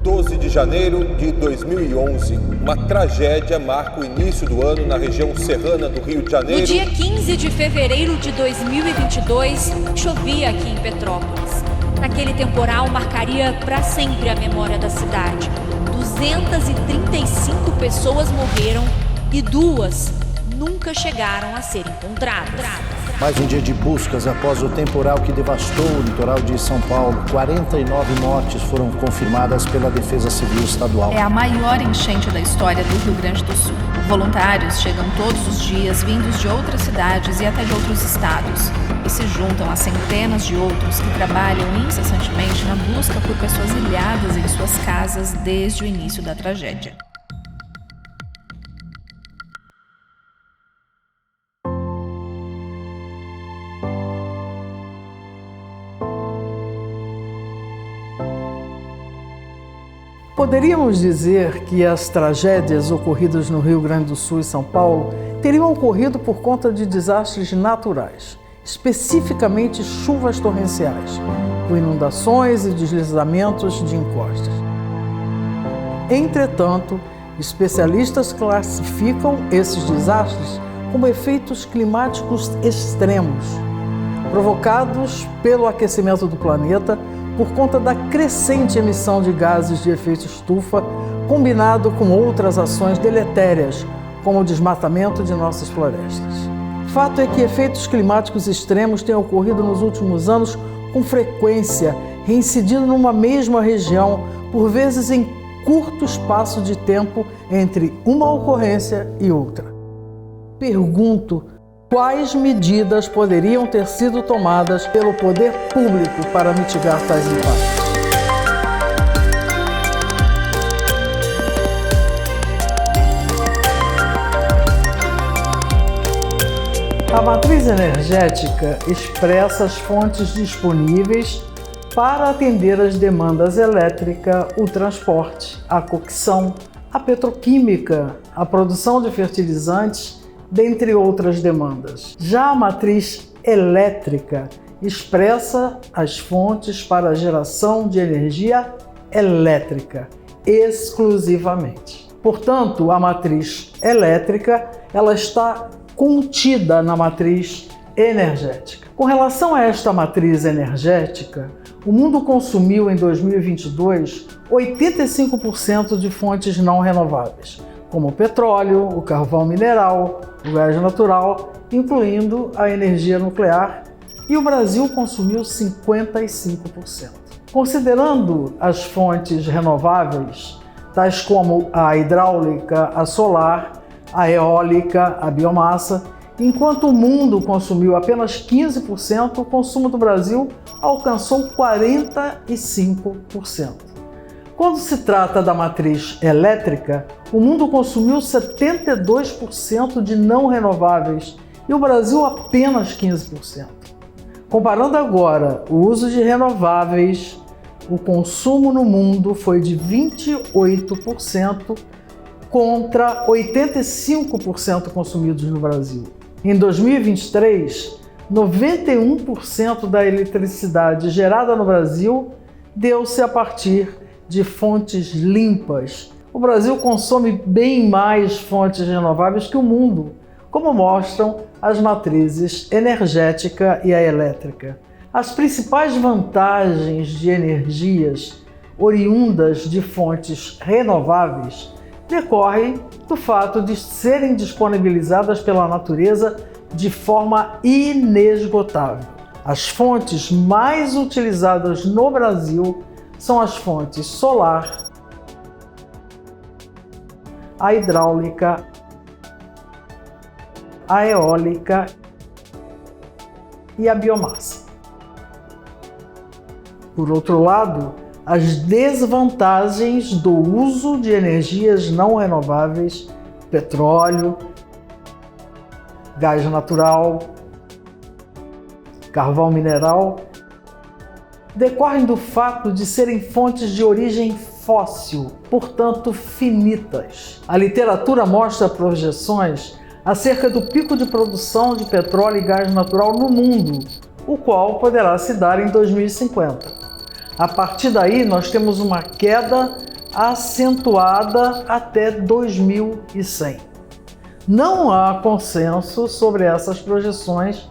12 de janeiro de 2011, uma tragédia marca o início do ano na região serrana do Rio de Janeiro. No dia 15 de fevereiro de 2022, chovia aqui em Petrópolis. Aquele temporal marcaria para sempre a memória da cidade. 235 pessoas morreram e 2 nunca chegaram a ser encontradas. Mais um dia de buscas após o temporal que devastou o litoral de São Paulo. 49 mortes foram confirmadas pela Defesa Civil Estadual. É a maior enchente da história do Rio Grande do Sul. Voluntários chegam todos os dias vindos de outras cidades e até de outros estados. E se juntam a centenas de outros que trabalham incessantemente na busca por pessoas ilhadas em suas casas desde o início da tragédia. Poderíamos dizer que as tragédias ocorridas no Rio Grande do Sul e São Paulo teriam ocorrido por conta de desastres naturais, especificamente chuvas torrenciais, com inundações e deslizamentos de encostas. Entretanto, especialistas classificam esses desastres como efeitos climáticos extremos, provocados pelo aquecimento do planeta por conta da crescente emissão de gases de efeito estufa, combinado com outras ações deletérias, como o desmatamento de nossas florestas. Fato é que efeitos climáticos extremos têm ocorrido nos últimos anos com frequência, reincidindo numa mesma região, por vezes em curto espaço de tempo entre uma ocorrência e outra. Pergunto: quais medidas poderiam ter sido tomadas pelo poder público para mitigar tais impactos? A matriz energética expressa as fontes disponíveis para atender as demandas elétrica, o transporte, a cocção, a petroquímica, a produção de fertilizantes, dentre outras demandas. Já a matriz elétrica expressa as fontes para a geração de energia elétrica, exclusivamente. Portanto, a matriz elétrica ela está contida na matriz energética. Com relação a esta matriz energética, o mundo consumiu em 2022 85% de fontes não renováveis, como o petróleo, o carvão mineral, o gás natural, incluindo a energia nuclear, e o Brasil consumiu 55%. Considerando as fontes renováveis, tais como a hidráulica, a solar, a eólica, a biomassa, enquanto o mundo consumiu apenas 15%, o consumo do Brasil alcançou 45%. Quando se trata da matriz elétrica, o mundo consumiu 72% de não renováveis e o Brasil apenas 15%. Comparando agora o uso de renováveis, o consumo no mundo foi de 28% contra 85% consumidos no Brasil. Em 2023, 91% da eletricidade gerada no Brasil deu-se a partir de fontes limpas. O Brasil consome bem mais fontes renováveis que o mundo, como mostram as matrizes energética e a elétrica. As principais vantagens de energias oriundas de fontes renováveis decorrem do fato de serem disponibilizadas pela natureza de forma inesgotável. As fontes mais utilizadas no Brasil são as fontes solar, a hidráulica, a eólica e a biomassa. Por outro lado, as desvantagens do uso de energias não renováveis, petróleo, gás natural, carvão mineral, decorrem do fato de serem fontes de origem fóssil, portanto finitas. A literatura mostra projeções acerca do pico de produção de petróleo e gás natural no mundo, o qual poderá se dar em 2050. A partir daí, nós temos uma queda acentuada até 2100. Não há consenso sobre essas projeções,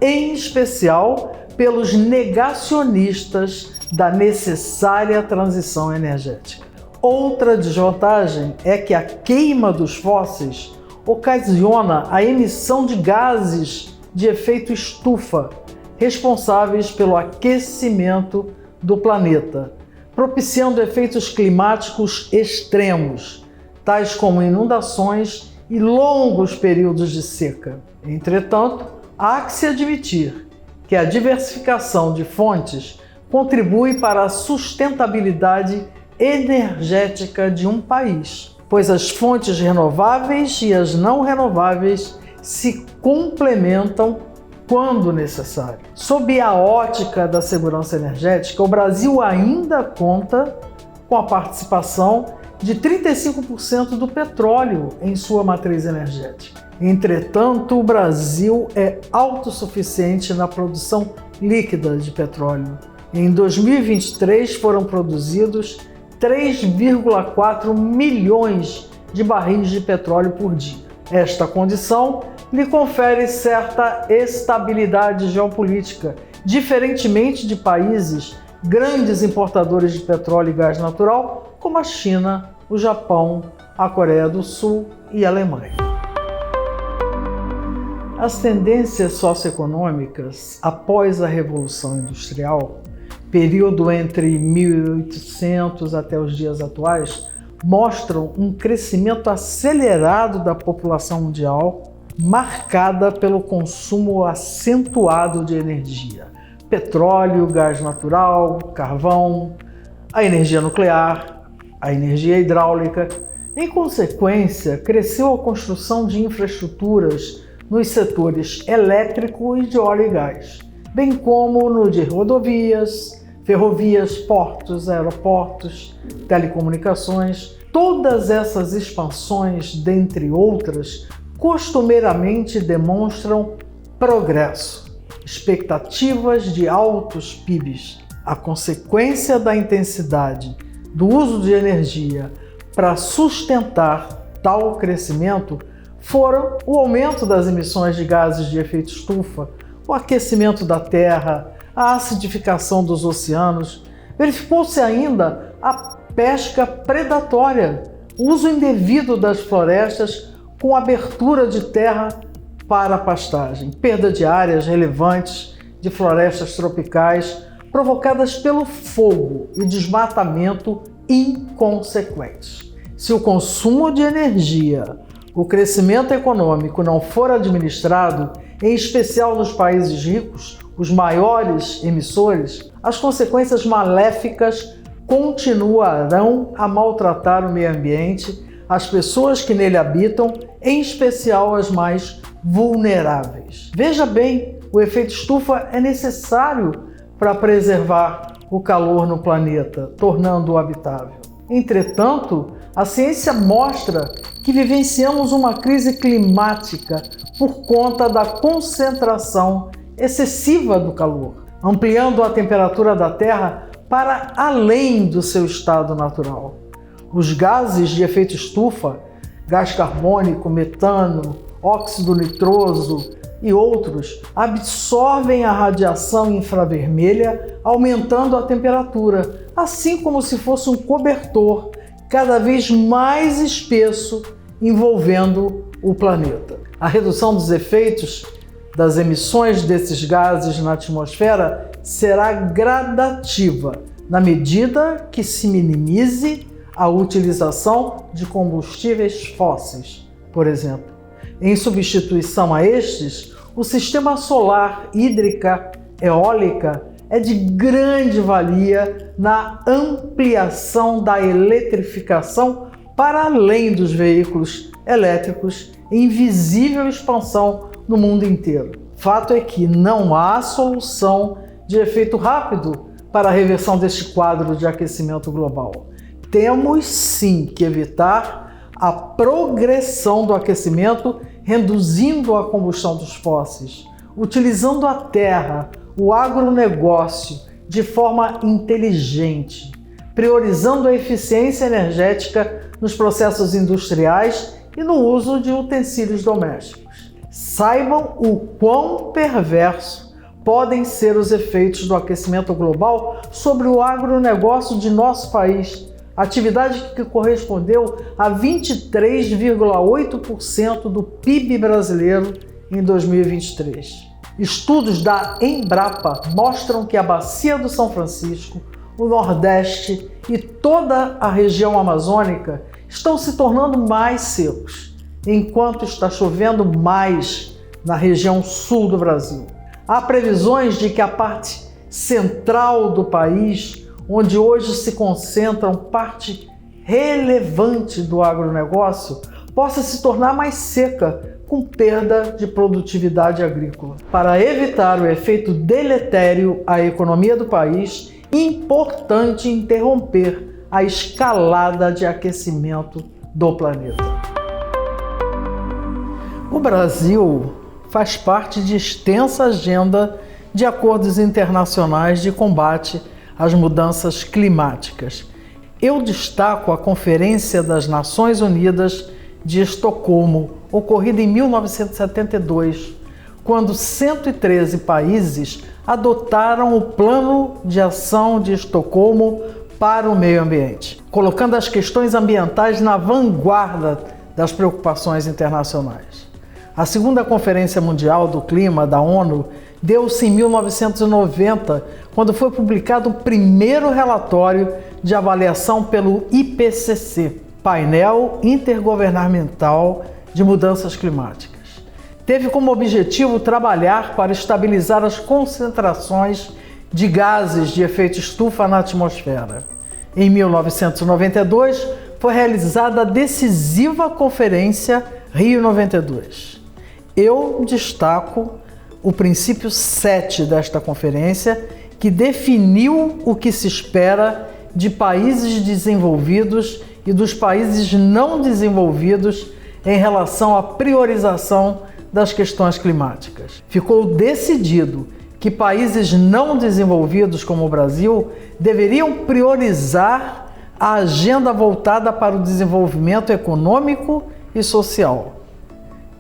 em especial pelos negacionistas da necessária transição energética. Outra desvantagem é que a queima dos fósseis ocasiona a emissão de gases de efeito estufa, responsáveis pelo aquecimento do planeta, propiciando efeitos climáticos extremos, tais como inundações e longos períodos de seca. Entretanto, há que se admitir que a diversificação de fontes contribui para a sustentabilidade energética de um país, pois as fontes renováveis e as não renováveis se complementam quando necessário. Sob a ótica da segurança energética, o Brasil ainda conta com a participação de 35% do petróleo em sua matriz energética. Entretanto, o Brasil é autossuficiente na produção líquida de petróleo. Em 2023 foram produzidos 3,4 milhões de barris de petróleo por dia. Esta condição lhe confere certa estabilidade geopolítica, diferentemente de países grandes importadores de petróleo e gás natural, como a China, o Japão, a Coreia do Sul e a Alemanha. As tendências socioeconômicas após a Revolução Industrial, período entre 1800 até os dias atuais, mostram um crescimento acelerado da população mundial, marcada pelo consumo acentuado de energia, petróleo, gás natural, carvão, a energia nuclear, a energia hidráulica. Em consequência, cresceu a construção de infraestruturas nos setores elétrico e de óleo e gás, bem como no de rodovias, ferrovias, portos, aeroportos, telecomunicações. Todas essas expansões, dentre outras, costumeiramente demonstram progresso, expectativas de altos PIBs. A consequência da intensidade do uso de energia para sustentar tal crescimento foram o aumento das emissões de gases de efeito estufa, o aquecimento da Terra, a acidificação dos oceanos. Verificou-se ainda a pesca predatória, o uso indevido das florestas com abertura de terra para a pastagem, perda de áreas relevantes de florestas tropicais provocadas pelo fogo e desmatamento inconsequentes. Se o consumo de energia, o crescimento econômico não for administrado, em especial nos países ricos, os maiores emissores, as consequências maléficas continuarão a maltratar o meio ambiente, as pessoas que nele habitam, em especial as mais vulneráveis. Veja bem, o efeito estufa é necessário para preservar o calor no planeta, tornando-o habitável. Entretanto, a ciência mostra que vivenciamos uma crise climática por conta da concentração excessiva do calor, ampliando a temperatura da Terra para além do seu estado natural. Os gases de efeito estufa, gás carbônico, metano, óxido nitroso e outros, absorvem a radiação infravermelha, aumentando a temperatura, assim como se fosse um cobertor cada vez mais espesso envolvendo o planeta. A redução dos efeitos das emissões desses gases na atmosfera será gradativa, na medida que se minimize a utilização de combustíveis fósseis, por exemplo. Em substituição a estes, o sistema solar, hídrica, eólica é de grande valia na ampliação da eletrificação para além dos veículos elétricos em visível expansão no mundo inteiro. Fato é que não há solução de efeito rápido para a reversão deste quadro de aquecimento global. Temos sim que evitar a progressão do aquecimento, reduzindo a combustão dos fósseis, utilizando a terra, o agronegócio, de forma inteligente, priorizando a eficiência energética nos processos industriais e no uso de utensílios domésticos. Saibam o quão perverso podem ser os efeitos do aquecimento global sobre o agronegócio de nosso país, atividade que correspondeu a 23,8% do PIB brasileiro em 2023. Estudos da Embrapa mostram que a Bacia do São Francisco, o Nordeste e toda a região amazônica estão se tornando mais secos, enquanto está chovendo mais na região sul do Brasil. Há previsões de que a parte central do país, onde hoje se concentram parte relevante do agronegócio, possa se tornar mais seca, com perda de produtividade agrícola. Para evitar o efeito deletério à economia do país, é importante interromper a escalada de aquecimento do planeta. O Brasil faz parte de extensa agenda de acordos internacionais de combate às mudanças climáticas. Eu destaco a Conferência das Nações Unidas de Estocolmo, ocorrida em 1972, quando 113 países adotaram o Plano de Ação de Estocolmo para o meio ambiente, colocando as questões ambientais na vanguarda das preocupações internacionais. A segunda Conferência Mundial do Clima da ONU deu-se em 1990, quando foi publicado o primeiro relatório de avaliação pelo IPCC, Painel Intergovernamental de Mudanças Climáticas. Teve como objetivo trabalhar para estabilizar as concentrações de gases de efeito estufa na atmosfera. Em 1992, foi realizada a decisiva Conferência Rio 92. Eu destaco o princípio 7 desta conferência, que definiu o que se espera de países desenvolvidos e dos países não desenvolvidos em relação à priorização das questões climáticas. Ficou decidido que países não desenvolvidos, como o Brasil, deveriam priorizar a agenda voltada para o desenvolvimento econômico e social.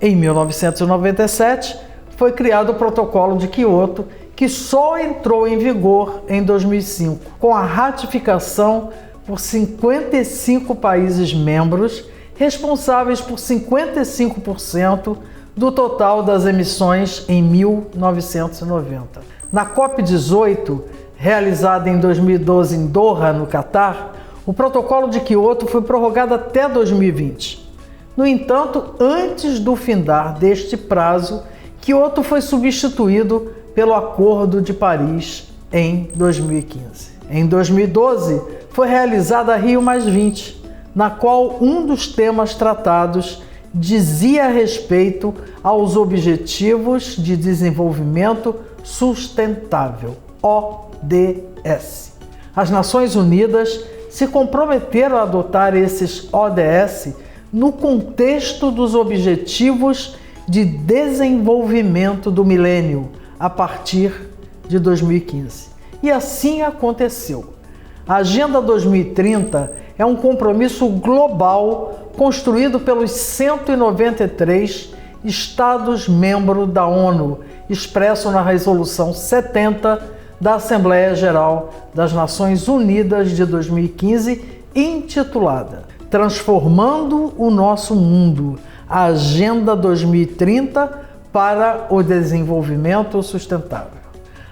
Em 1997, foi criado o Protocolo de Quioto, que só entrou em vigor em 2005, com a ratificação por 55 países membros, responsáveis por 55% do total das emissões em 1990. Na COP18, realizada em 2012 em Doha, no Catar, o Protocolo de Quioto foi prorrogado até 2020. No entanto, antes do findar deste prazo, Quioto foi substituído pelo Acordo de Paris em 2015. Em 2012, foi realizada a Rio+20, na qual um dos temas tratados dizia respeito aos Objetivos de Desenvolvimento Sustentável, ODS. As Nações Unidas se comprometeram a adotar esses ODS no contexto dos Objetivos de Desenvolvimento do Milênio, a partir de 2015. E assim aconteceu. A Agenda 2030 é um compromisso global construído pelos 193 Estados-membros da ONU, expresso na Resolução 70 da Assembleia Geral das Nações Unidas de 2015, intitulada Transformando o Nosso Mundo, a Agenda 2030 para o Desenvolvimento Sustentável.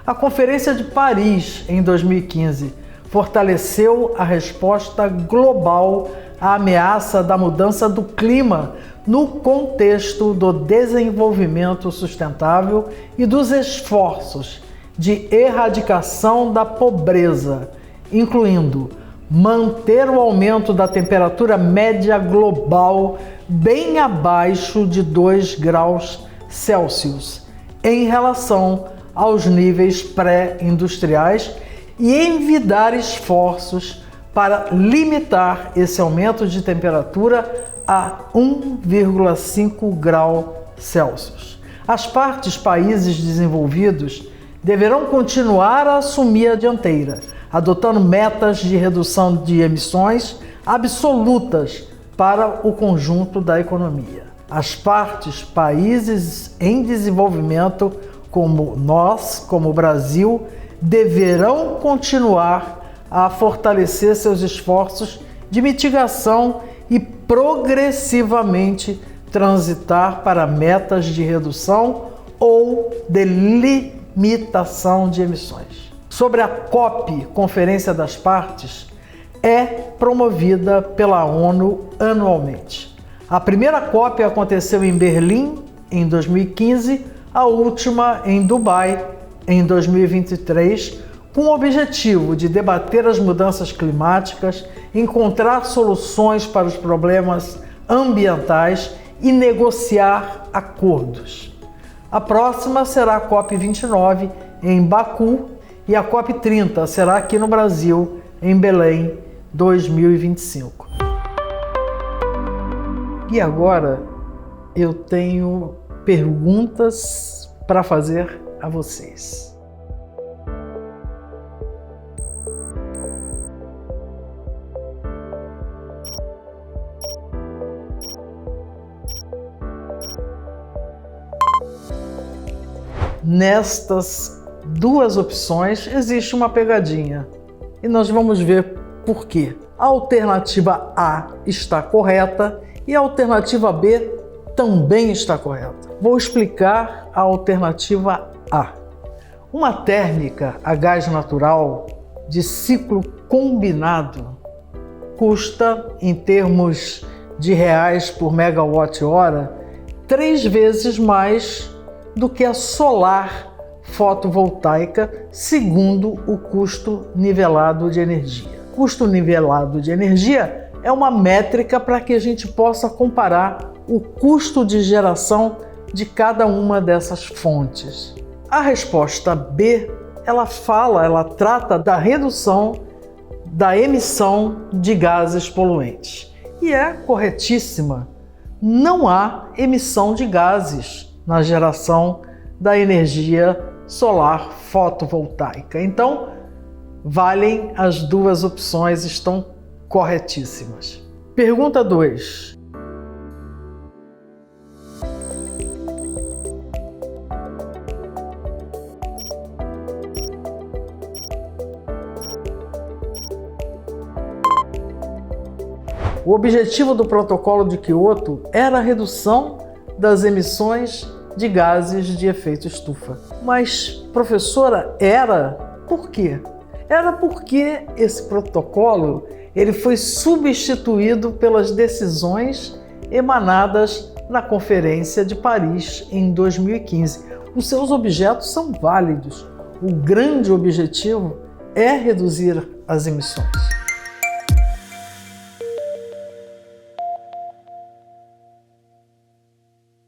A Conferência de Paris, em 2015, fortaleceu a resposta global à ameaça da mudança do clima no contexto do desenvolvimento sustentável e dos esforços de erradicação da pobreza, incluindo manter o aumento da temperatura média global bem abaixo de 2 graus Celsius em relação aos níveis pré-industriais e envidar esforços para limitar esse aumento de temperatura a 1,5 grau Celsius. As partes países desenvolvidos deverão continuar a assumir a dianteira, adotando metas de redução de emissões absolutas para o conjunto da economia. As partes, países em desenvolvimento como nós, como o Brasil, deverão continuar a fortalecer seus esforços de mitigação e progressivamente transitar para metas de redução ou de limitação de emissões. Sobre a COP, Conferência das Partes, é promovida pela ONU anualmente. A primeira COP aconteceu em Berlim em 2015, a última em Dubai em 2023, com o objetivo de debater as mudanças climáticas, encontrar soluções para os problemas ambientais e negociar acordos. A próxima será a COP29 em Baku e a COP30 será aqui no Brasil, em Belém, 2025. E agora eu tenho perguntas para fazer a vocês. Nestas duas opções existe uma pegadinha e nós vamos ver por quê. A alternativa A está correta e a alternativa B também está correta. Vou explicar a alternativa A. Uma térmica a gás natural de ciclo combinado custa, em termos de reais por megawatt-hora, 3 vezes mais do que a solar fotovoltaica, segundo o custo nivelado de energia. Custo nivelado de energia é uma métrica para que a gente possa comparar o custo de geração de cada uma dessas fontes. A resposta B, ela trata da redução da emissão de gases poluentes. E é corretíssima. Não há emissão de gases na geração da energia solar fotovoltaica. Então, valem as duas opções, estão corretíssimas. Pergunta 2. O objetivo do Protocolo de Kyoto era a redução das emissões de gases de efeito estufa. Mas, professora, era por quê? Era porque esse protocolo ele foi substituído pelas decisões emanadas na Conferência de Paris em 2015. Os seus objetos são válidos. O grande objetivo é reduzir as emissões.